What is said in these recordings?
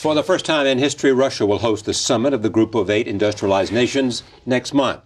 For the first time in history, Russia will host the summit of the Group of 8 industrialized nations next month.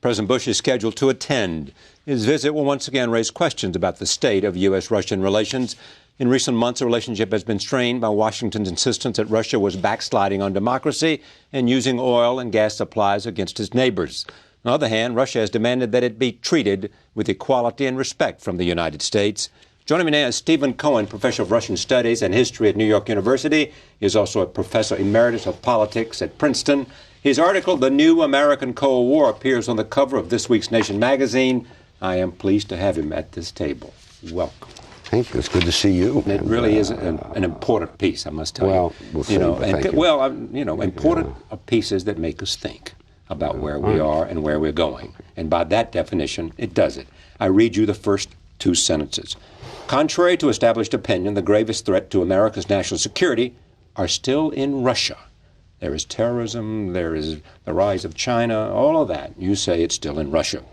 President Bush is scheduled to attend. His visit will once again raise questions about the state of U.S.-Russian relations. In recent months, the relationship has been strained by Washington's insistence that Russia was backsliding on democracy and using oil and gas supplies against its neighbors. On the other hand, Russia has demanded that it be treated with equality and respect from the United States. Joining me now is Stephen Cohen, professor of Russian Studies and History at New York University. He is also a professor emeritus of politics at Princeton. His article, The New American Cold War, appears on the cover of this week's Nation magazine. I am pleased to have him at this table. Welcome. Thank you. It's good to see you. It really is an important piece, I must tell you. We'll see. Important pieces that make us think about where we are and where we're going. And by that definition, it does it. I read you the first two sentences. Contrary to established opinion, the gravest threat to America's national security are still in Russia. There is terrorism, there is the rise of China, all of that. You say it's still in Russia.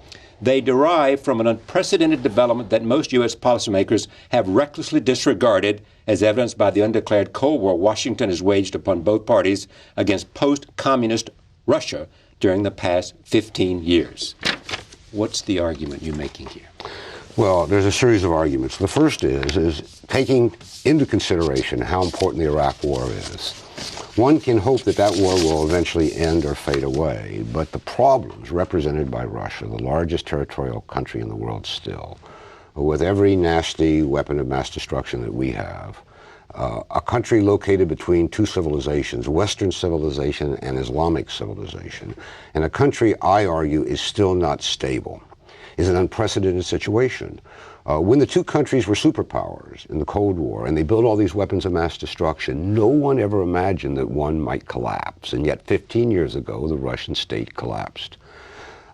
They derive from an unprecedented development that most U.S. policymakers have recklessly disregarded, as evidenced by the undeclared Cold War Washington has waged upon both parties against post-communist Russia during the past 15 years. What's the argument you're making here? Well, there's a series of arguments. The first is taking into consideration how important the Iraq War is. One can hope that that war will eventually end or fade away, but the problems represented by Russia, the largest territorial country in the world still, with every nasty weapon of mass destruction that we have, a country located between two civilizations, Western civilization and Islamic civilization, and a country, I argue, is still not stable, is an unprecedented situation. When the two countries were superpowers in the Cold War and they built all these weapons of mass destruction, no one ever imagined that one might collapse. And yet 15 years ago, the Russian state collapsed.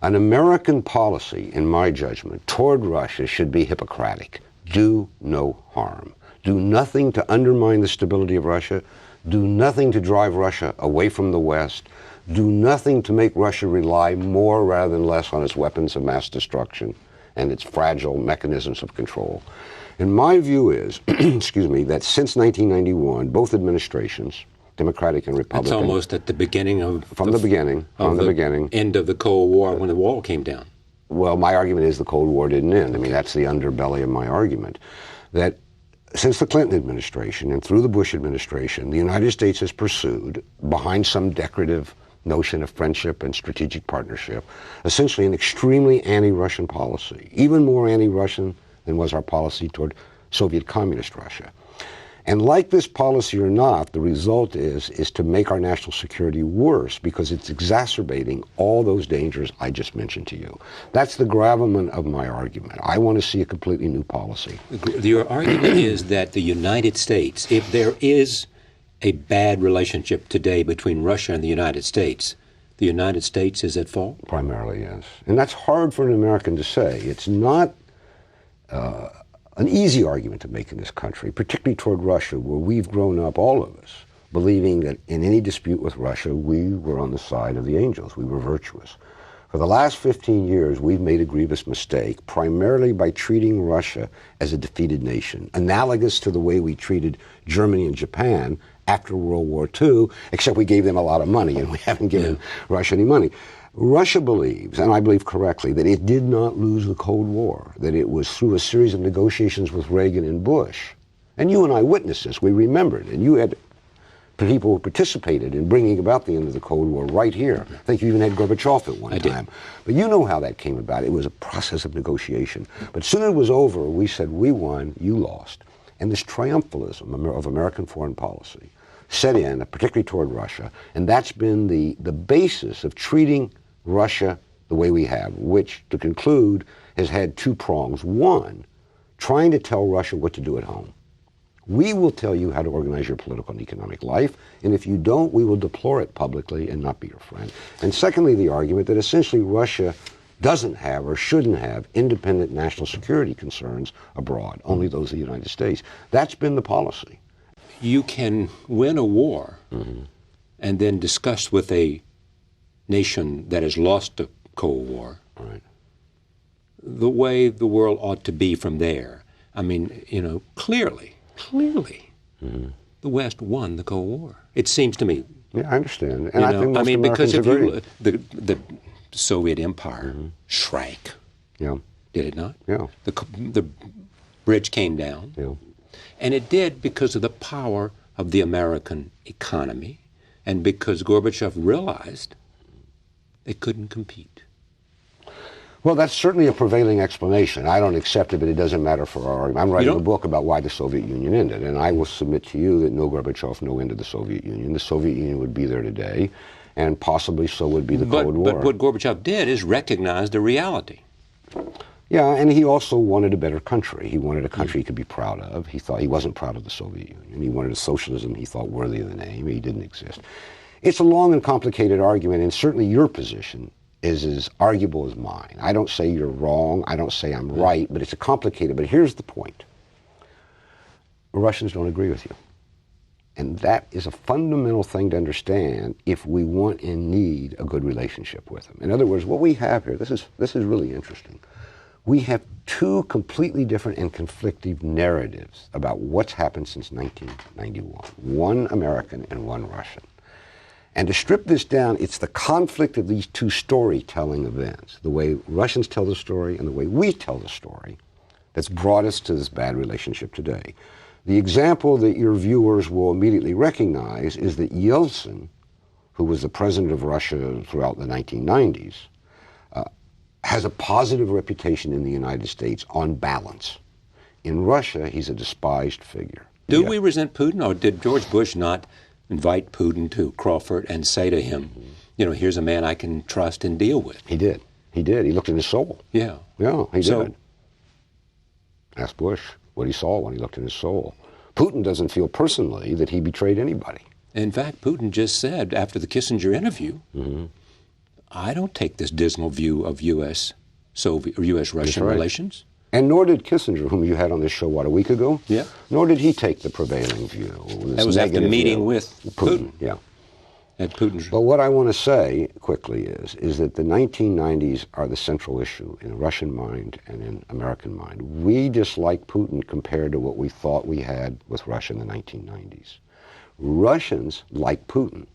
An American policy, in my judgment, toward Russia should be Hippocratic. Do no harm. Do nothing to undermine the stability of Russia. Do nothing to drive Russia away from the West. Do nothing to make Russia rely more rather than less on its weapons of mass destruction and its fragile mechanisms of control. And my view is, excuse me, that since 1991, both administrations, Democratic and Republican... That's almost at the beginning of... From the beginning. End of the Cold War, when the wall came down. Well, my argument is the Cold War didn't end. I mean, that's the underbelly of my argument. That since the Clinton administration and through the Bush administration, the United States has pursued, behind some decorative notion of friendship and strategic partnership, essentially an extremely anti-Russian policy, even more anti-Russian than was our policy toward Soviet communist Russia. And like this policy or not, the result is to make our national security worse because it's exacerbating all those dangers I just mentioned to you. That's the gravamen of my argument. I want to see a completely new policy. Your argument is that the United States, if there is a bad relationship today between Russia and the United States is at fault? Primarily, yes. And that's hard for an American to say. It's not an easy argument to make in this country, particularly toward Russia, where we've grown up, all of us, believing that in any dispute with Russia, we were on the side of the angels. We were virtuous. For the last 15 years, we've made a grievous mistake, primarily by treating Russia as a defeated nation, analogous to the way we treated Germany and Japan after World War II, except we gave them a lot of money, and we haven't given Russia any money. Russia believes, and I believe correctly, that it did not lose the Cold War, that it was through a series of negotiations with Reagan and Bush. And you and I witnessed this. We remembered, and you had people who participated in bringing about the end of the Cold War right here. I think you even had Gorbachev at one time. But you know how that came about. It was a process of negotiation. But soon as it was over, we said, we won, you lost. And this triumphalism of American foreign policy set in, particularly toward Russia, and that's been the basis of treating Russia the way we have, which, to conclude, has had two prongs. One, trying to tell Russia what to do at home. We will tell you how to organize your political and economic life, and if you don't, we will deplore it publicly and not be your friend. And secondly, the argument that essentially Russia doesn't have or shouldn't have independent national security concerns abroad, only those of the United States. That's been the policy. You can win a war and then discuss with a nation that has lost the Cold War the way the world ought to be from there. I mean, clearly, the West won the Cold War. It seems to me. Yeah, I understand. And I think most Americans because if agree. the Soviet Empire shrank, Yeah. did it not? Yeah. The bridge came down. Yeah. And it did because of the power of the American economy and because Gorbachev realized they couldn't compete. Well, that's certainly a prevailing explanation. I don't accept it, but it doesn't matter for our argument. I'm writing a book about why the Soviet Union ended, and I will submit to you that no Gorbachev, no end to the Soviet Union. The Soviet Union would be there today, and possibly so would be the Cold War. But what Gorbachev did is recognize the reality. Yeah, and he also wanted a better country. He wanted a country he could be proud of. He thought he wasn't proud of the Soviet Union. He wanted a socialism he thought worthy of the name. He didn't exist. It's a long and complicated argument, and certainly your position is as arguable as mine. I don't say you're wrong. I don't say I'm right, but it's a complicated. But here's the point. The Russians don't agree with you. And that is a fundamental thing to understand if we want and need a good relationship with them. In other words, what we have here, this is really interesting. We have two completely different and conflicting narratives about what's happened since 1991. One American and one Russian. And to strip this down, it's the conflict of these two storytelling events, the way Russians tell the story and the way we tell the story, that's brought us to this bad relationship today. The example that your viewers will immediately recognize is that Yeltsin, who was the president of Russia throughout the 1990s, has a positive reputation in the United States on balance. In Russia, he's a despised figure. Do we resent Putin, or did George Bush not invite Putin to Crawford and say to him, you know, here's a man I can trust and deal with? He did. He did. He looked in his soul. Yeah. Yeah, he did. Ask Bush what he saw when he looked in his soul. Putin doesn't feel personally that he betrayed anybody. In fact, Putin just said after the Kissinger interview, I don't take this dismal view of U.S.-Soviet or U.S.-Russian relations. And nor did Kissinger, whom you had on this show, what, a week ago? Yeah. Nor did he take the prevailing view. That was after meeting with Putin. Yeah. At Putin's. But what I want to say quickly is that the 1990s are the central issue in Russian mind and in American mind. We dislike Putin compared to what we thought we had with Russia in the 1990s. Russians like Putin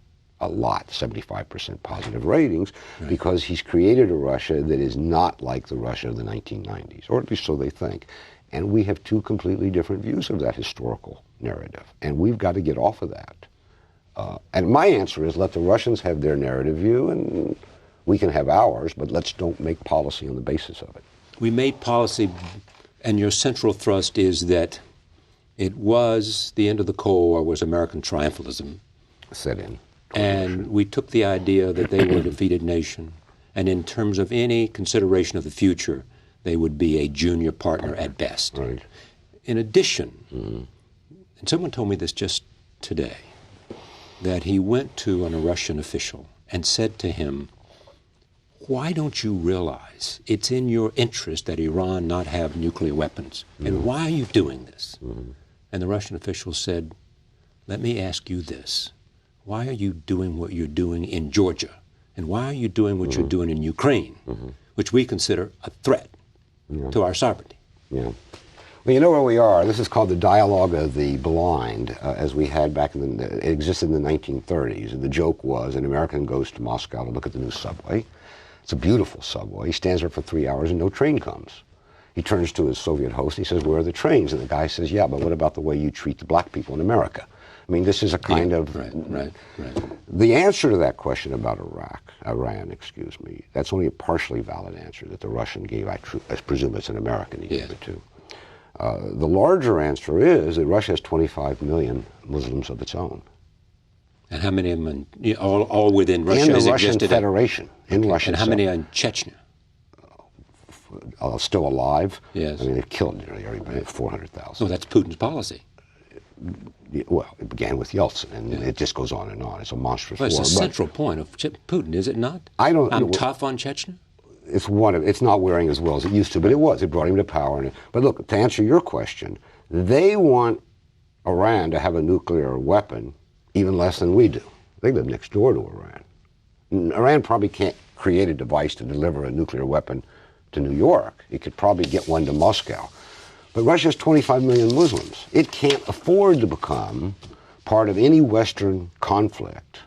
a lot, 75% positive ratings, because he's created a Russia that is not like the Russia of the 1990s, or at least so they think. And we have two completely different views of that historical narrative, and we've got to get off of that. And my answer is let the Russians have their narrative view, and we can have ours, but let's don't make policy on the basis of it. We made policy, and your central thrust is that it was the end of the Cold War was American triumphalism. Set in. And we took the idea that they were a defeated nation, and in terms of any consideration of the future, they would be a junior partner at best. Right. In addition, and someone told me this just today, that he went to a Russian official and said to him, why don't you realize it's in your interest that Iran not have nuclear weapons? And why are you doing this? And the Russian official said, let me ask you this. Why are you doing what you're doing in Georgia? And why are you doing what you're doing in Ukraine, which we consider a threat to our sovereignty? Yeah. Well, you know where we are. This is called the dialogue of the blind, as we had back in it existed in the 1930s. And the joke was an American goes to Moscow to look at the new subway. It's a beautiful subway. He stands there for 3 hours and no train comes. He turns to his Soviet host. He says, where are the trains? And the guy says, yeah, but what about the way you treat the black people in America? I mean, this is a kind of... Right. The answer to that question about Iran, that's only a partially valid answer that the Russian gave. I presume it's an American he gave it to. The larger answer is that Russia has 25 million Muslims of its own. And how many of them, all within Russia? In the Russian Federation. In Russia. And how many are in Chechnya? Still alive? Yes. I mean, they've killed nearly everybody, 400,000. Oh, that's Putin's policy. Well, it began with Yeltsin, and it just goes on and on. It's a monstrous war. It's a central point of Putin, is it not? I'm tough on Chechnya? It's not wearing as well as it used to, but it was. It brought him to power. But look, to answer your question, they want Iran to have a nuclear weapon even less than we do. They live next door to Iran. Iran probably can't create a device to deliver a nuclear weapon to New York. It could probably get one to Moscow. But Russia has 25 million Muslims. It can't afford to become part of any Western conflict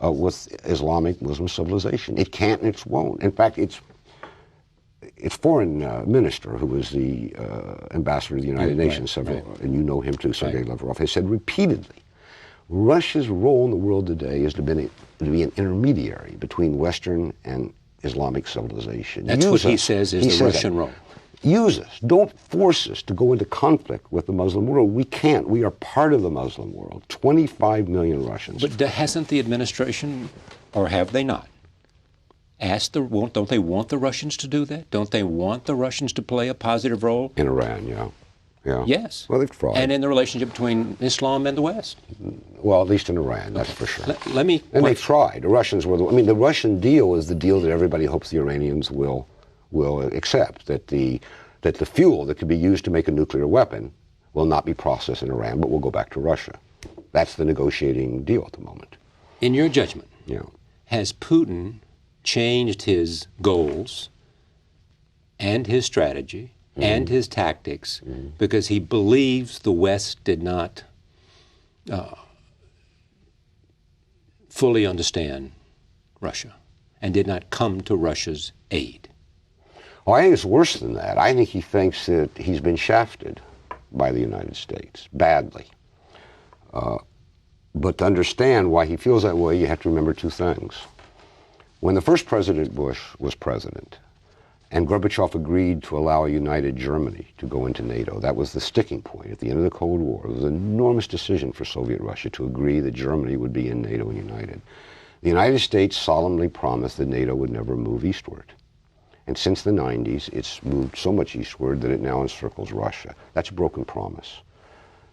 with Islamic Muslim civilization. It can't and it won't. In fact, its foreign minister, who was the ambassador to the United Nations, and you know him too, Sergei Lavrov, has said repeatedly, Russia's role in the world today is to be an intermediary between Western and Islamic civilization. That's what he says is the Russian role. Use us. Don't force us to go into conflict with the Muslim world. We can't. We are part of the Muslim world. 25 million Russians. But hasn't the administration, or have they not, don't they want the Russians to do that? Don't they want the Russians to play a positive role? In Iran, yeah. Yes. Well, they've tried. And in the relationship between Islam and the West? Well, at least in Iran, that's for sure. And they've tried. The Russians were the Russian deal is the deal that everybody hopes the Iranians will accept, that the fuel that could be used to make a nuclear weapon will not be processed in Iran, but will go back to Russia. That's the negotiating deal at the moment. In your judgment, has Putin changed his goals and his strategy and his tactics because he believes the West did not fully understand Russia and did not come to Russia's aid? Well, I think it's worse than that. I think he thinks that he's been shafted by the United States badly. But to understand why he feels that way, you have to remember two things. When the first President Bush was president, and Gorbachev agreed to allow a united Germany to go into NATO, that was the sticking point at the end of the Cold War. It was an enormous decision for Soviet Russia to agree that Germany would be in NATO and united. The United States solemnly promised that NATO would never move eastward. And since the 90s, it's moved so much eastward that it now encircles Russia. That's a broken promise.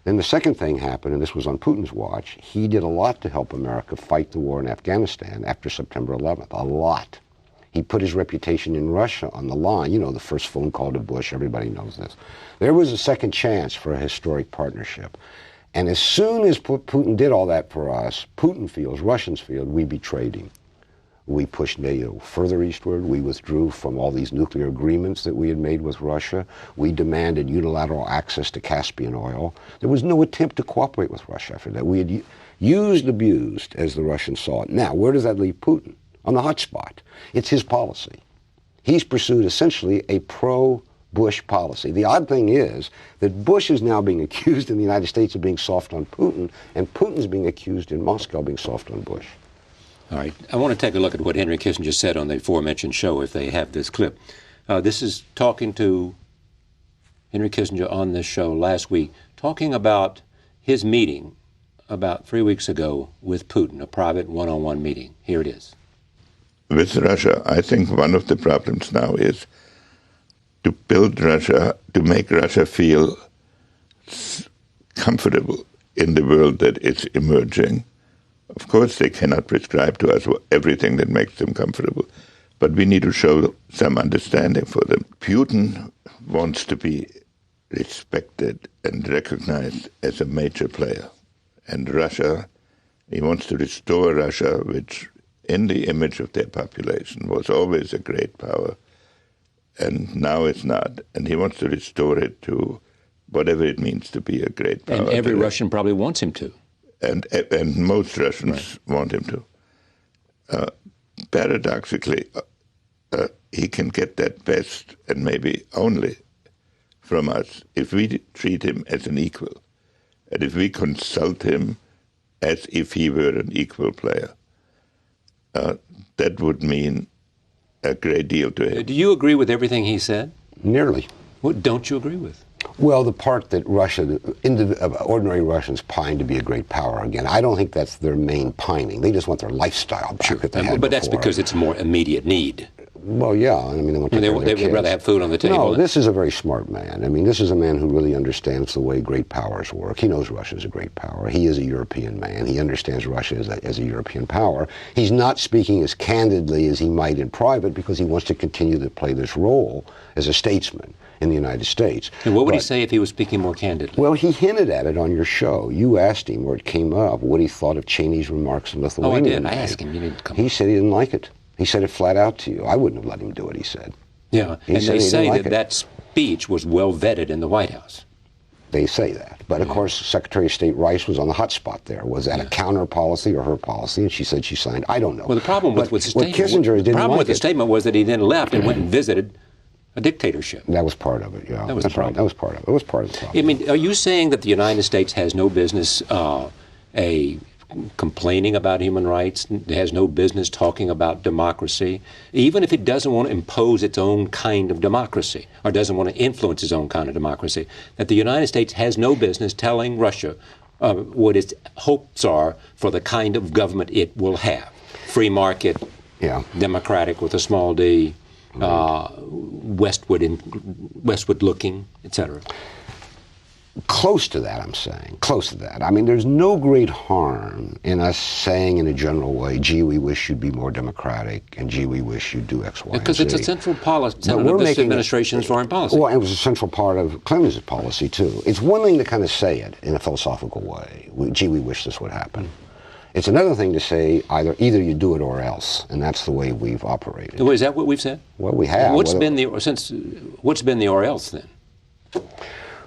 Then the second thing happened, and this was on Putin's watch. He did a lot to help America fight the war in Afghanistan after September 11th, a lot. He put his reputation in Russia on the line. You know, the first phone call to Bush, everybody knows this. There was a second chance for a historic partnership. And as soon as Putin did all that for us, Putin feels, Russians feel, we betrayed him. We pushed NATO further eastward. We withdrew from all these nuclear agreements that we had made with Russia. We demanded unilateral access to Caspian oil. There was no attempt to cooperate with Russia after that. We had abused, as the Russians saw it. Now, where does that leave Putin? On the hot spot. It's his policy. He's pursued essentially a pro-Bush policy. The odd thing is that Bush is now being accused in the United States of being soft on Putin, and Putin's being accused in Moscow of being soft on Bush. All right. I want to take a look at what Henry Kissinger said on the aforementioned show, if they have this clip. This is talking to Henry Kissinger on this show last week, talking about his meeting about 3 weeks ago with Putin, a private one-on-one meeting. Here it is. With Russia, I think one of the problems now is to build Russia, to make Russia feel comfortable in the world that is emerging. Of course, they cannot prescribe to us everything that makes them comfortable, but we need to show some understanding for them. Putin wants to be respected and recognized as a major player. And Russia, he wants to restore Russia, which in the image of their population was always a great power, and now it's not. And he wants to restore it to whatever it means to be a great power. And every Russian probably wants him to. And most Russians want him to. Paradoxically, he can get that best and maybe only from us if we treat him as an equal, and if we consult him as if he were an equal player. That would mean a great deal to him. Do you agree with everything he said? Nearly. What don't you agree with? Well, the part that Russia, ordinary Russians pine to be a great power again, I don't think that's their main pining. They just want their lifestyle back that they had But that's before. because it's a more immediate need. Well, yeah. I mean, they want to they would rather have food on the table. No, this is a very smart man. I mean, this is a man who really understands the way great powers work. He knows Russia is a great power. He is a European man. He understands Russia as a European power. He's not speaking as candidly as he might in private because he wants to continue to play this role as a statesman in the United States. And what would he say if he was speaking more candidly? Well, he hinted at it on your show. You asked him where it came up, what he thought of Cheney's remarks in Lithuania. Oh, I did. I asked him. You didn't come. He said he didn't like it. He said it flat out to you. I wouldn't have let him do it, he said. Yeah, and they say that speech was well vetted in the White House. They say that. But of course, Secretary of State Rice was on the hot spot there. Was that a counter policy or her policy? And she said she signed. I don't know. Well, the problem with the statement, the statement was that he then left and went and visited a dictatorship. That was part of it, yeah. That was the problem. That was part of it. It was part of the problem. I mean, are you saying that the United States has no business complaining about human rights, has no business talking about democracy, even if it doesn't want to impose its own kind of democracy or doesn't want to influence its own kind of democracy, that the United States has no business telling Russia what its hopes are for the kind of government it will have? Free market, democratic with a small d, westward looking, etc. Close to that, I'm saying. Close to that. I mean, there's no great harm in us saying in a general way, gee, we wish you'd be more democratic, and gee, we wish you'd do X, Y, and Z. Because it's a central policy of this administration's foreign policy. Well, it was a central part of Clinton's policy, too. It's one thing to kind of say it in a philosophical way. Gee, we wish this would happen. It's another thing to say either you do it or else, and that's the way we've operated. Well, is that what we've said? Well, we have. What's been the or else then?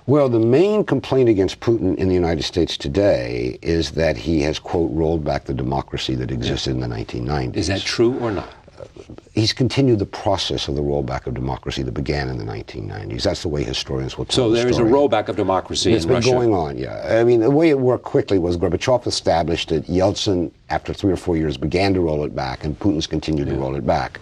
Well, the main complaint against Putin in the United States today is that he has, quote, rolled back the democracy that existed in the 1990s. Is that true or not? He's continued the process of the rollback of democracy that began in the 1990s. That's the way historians will tell the story. So there is a rollback of democracy in Russia. It's been going on, yeah. I mean, the way it worked quickly was Gorbachev established it. Yeltsin, after 3 or 4 years, began to roll it back, and Putin's continued to roll it back.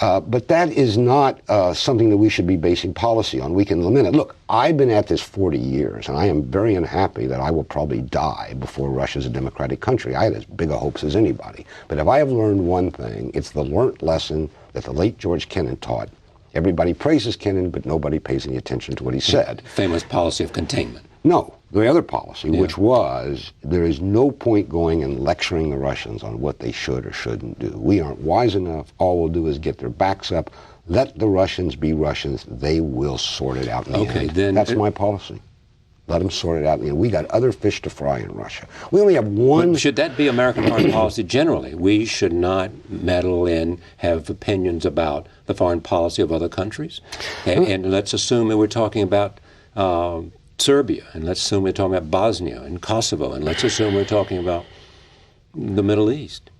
But that is not something that we should be basing policy on. We can lament it. Look, I've been at this 40 years, and I am very unhappy that I will probably die before Russia's a democratic country. I had as big a hopes as anybody. But if I have learned one thing, it's the learnt lesson that the late George Kennan taught. Everybody praises Kennan, but nobody pays any attention to what he said. Famous policy of containment. No, the other policy, which was there is no point going and lecturing the Russians on what they should or shouldn't do. We aren't wise enough. All we'll do is get their backs up. Let the Russians be Russians. They will sort it out in the end. Then that's my policy. Let them sort it out in the end. We got other fish to fry in Russia. We only have one. But should that be American foreign policy generally? We should not meddle in, have opinions about the foreign policy of other countries. And let's assume that we're talking about Serbia, and let's assume we're talking about Bosnia and Kosovo, and let's assume we're talking about the Middle East,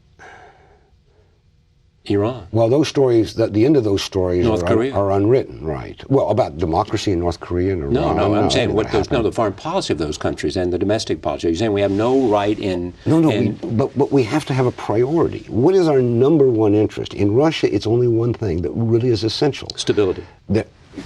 Iran. Well, those stories, the end of those stories are unwritten, right? Well, about democracy in North Korea and Iran. No, I'm saying the foreign policy of those countries and the domestic policy. You're saying we have no right in... But we have to have a priority. What is our number one interest? In Russia, it's only one thing that really is essential. Stability.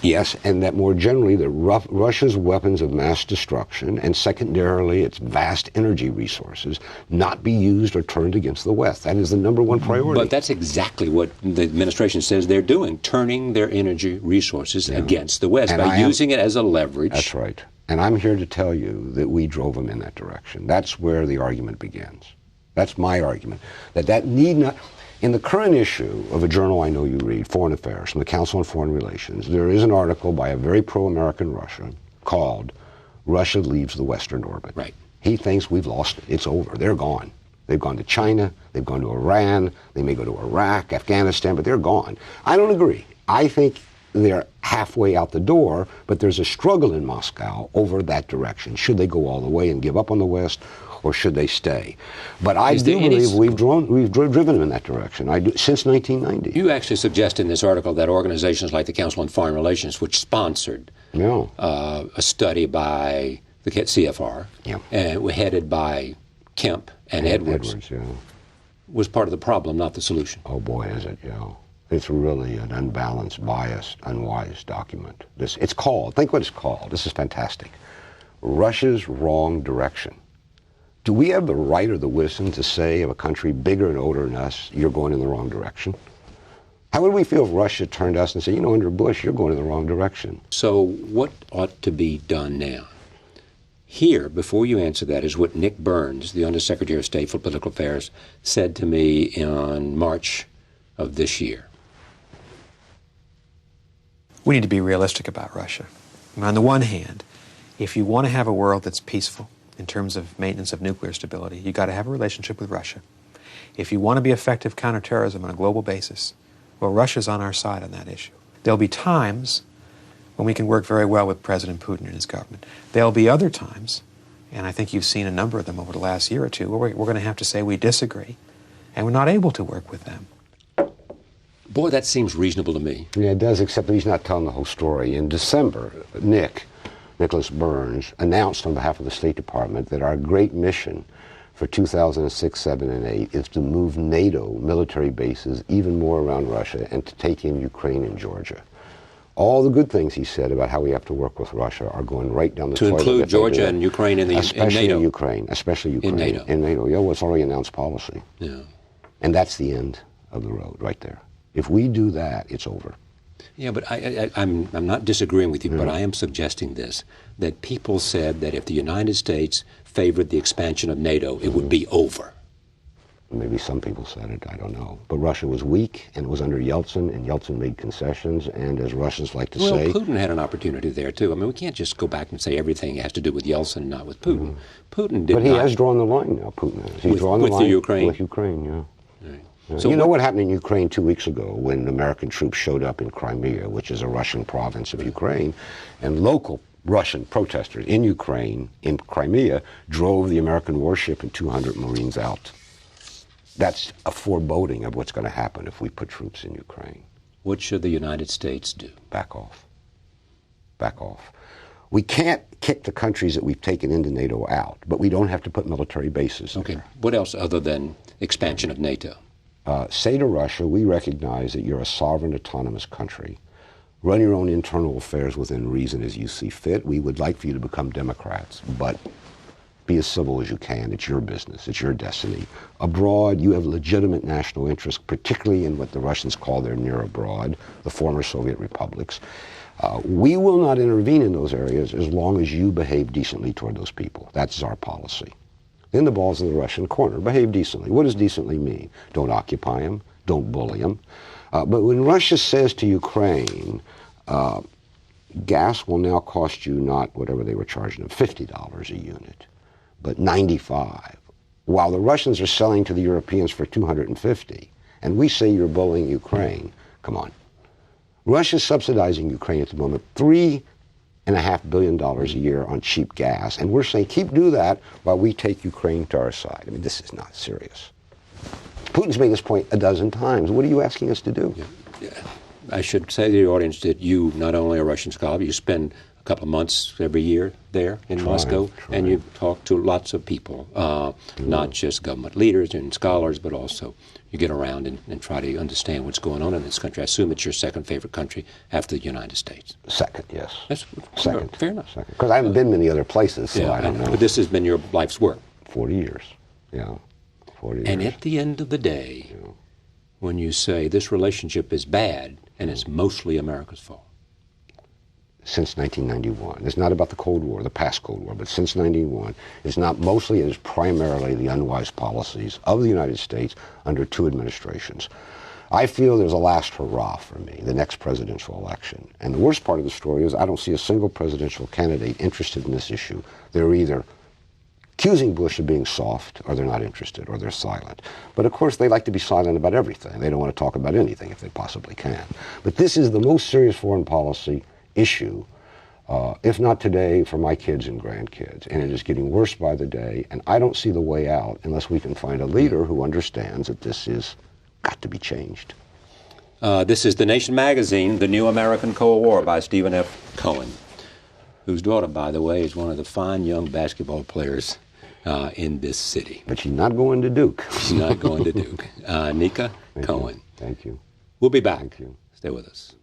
Yes, and that more generally, Russia's weapons of mass destruction, and secondarily, its vast energy resources, not be used or turned against the West. That is the number one priority. But that's exactly what the administration says they're doing, turning their energy resources against the West by using it as a leverage. That's right. And I'm here to tell you that we drove them in that direction. That's where the argument begins. That's my argument. That need not... In the current issue of a journal I know you read, Foreign Affairs, from the Council on Foreign Relations, there is an article by a very pro-American Russia called Russia Leaves the Western Orbit. Right. He thinks we've lost it. It's over. They're gone. They've gone to China. They've gone to Iran. They may go to Iraq, Afghanistan, but they're gone. I don't agree. I think they're halfway out the door, but there's a struggle in Moscow over that direction. Should they go all the way and give up on the West, or should they stay? But I do believe we've driven them in that direction. Since 1990. You actually suggest in this article that organizations like the Council on Foreign Relations, which sponsored a study by the CFR, and headed by Kemp and Edwards, was part of the problem, not the solution. Oh boy, is it, It's really an unbalanced, biased, unwise document. It's called, think what it's called, this is fantastic, Russia's Wrong Direction. Do we have the right or the wisdom to say of a country bigger and older than us, you're going in the wrong direction? How would we feel if Russia turned to us and said, under Bush, you're going in the wrong direction? So what ought to be done now? Here, before you answer that, is what Nick Burns, the Undersecretary of State for Political Affairs, said to me in March of this year. We need to be realistic about Russia. On the one hand, if you want to have a world that's peaceful, in terms of maintenance of nuclear stability, you've got to have a relationship with Russia. If you want to be effective counterterrorism on a global basis, well, Russia's on our side on that issue. There'll be times when we can work very well with President Putin and his government. There'll be other times, and I think you've seen a number of them over the last year or two, where we're going to have to say we disagree, and we're not able to work with them. Boy, that seems reasonable to me. Yeah, it does, except that he's not telling the whole story. In December, Nicholas Burns, announced on behalf of the State Department that our great mission for 2006, 7, and 8 is to move NATO military bases even more around Russia and to take in Ukraine and Georgia. All the good things he said about how we have to work with Russia are going right down the toilet. To include Georgia and Ukraine in NATO. Especially Ukraine. In NATO. Yeah, well, it's already announced policy. Yeah. And that's the end of the road right there. If we do that, it's over. Yeah, but I'm not disagreeing with you, but I am suggesting this, that people said that if the United States favored the expansion of NATO, it would be over. Maybe some people said it, I don't know. But Russia was weak, and it was under Yeltsin, and Yeltsin made concessions, and as Russians like to say... Well, Putin had an opportunity there, too. I mean, we can't just go back and say everything has to do with Yeltsin, not with Putin. Putin did But he has drawn the line now, Putin has. He's drawn the line with Ukraine, yeah. Right. Yeah. So you know what happened in Ukraine 2 weeks ago when American troops showed up in Crimea, which is a Russian province of Ukraine, and local Russian protesters in Crimea, drove the American warship and 200 Marines out. That's a foreboding of what's going to happen if we put troops in Ukraine. What should the United States do? Back off. Back off. We can't kick the countries that we've taken into NATO out, but we don't have to put military bases there. Okay. What else other than expansion of NATO? Say to Russia, we recognize that you're a sovereign, autonomous country. Run your own internal affairs within reason as you see fit. We would like for you to become democrats, but be as civil as you can. It's your business. It's your destiny. Abroad, you have legitimate national interest, particularly in what the Russians call their near abroad, the former Soviet republics. We will not intervene in those areas as long as you behave decently toward those people. That's our policy. Then the ball's in the Russian corner. Behave decently. What does decently mean? Don't occupy them. Don't bully them. But when Russia says to Ukraine, gas will now cost you not whatever they were charging them, $50 a unit, but $95, while the Russians are selling to the Europeans for $250, and we say you're bullying Ukraine, come on. Russia's subsidizing Ukraine at the moment, $3.5 billion a year on cheap gas, and we're saying do that while we take Ukraine to our side. I mean, this is not serious. Putin's made this point a dozen times. What are you asking us to do? Yeah. I should say to the audience that you not only are a Russian scholar, you spend a couple of months every year there in Moscow, and you talk to lots of people, not just government leaders and scholars, but also you get around and try to understand what's going on in this country. I assume it's your second favorite country after the United States. Second, yes. That's second. Fair enough. Because I haven't been many other places, so yeah, I don't know. But this has been your life's work. 40 years, yeah. 40 years. And at the end of the day, when you say this relationship is bad and it's mostly America's fault. Since 1991. It's not about the Cold War, the past Cold War, but since 1991, it's not mostly, it is primarily the unwise policies of the United States under two administrations. I feel there's a last hurrah for me, the next presidential election. And the worst part of the story is I don't see a single presidential candidate interested in this issue. They're either accusing Bush of being soft, or they're not interested, or they're silent. But of course, they like to be silent about everything. They don't want to talk about anything if they possibly can. But this is the most serious foreign policy issue, if not today, for my kids and grandkids. And it is getting worse by the day, and I don't see the way out unless we can find a leader who understands that this is got to be changed. This is The Nation magazine, The New American Cold War by Stephen F. Cohen, whose daughter, by the way, is one of the fine young basketball players in this city. But she's not going to Duke. She's not going to Duke. Nika Cohen. Thank you. We'll be back. Thank you. Stay with us.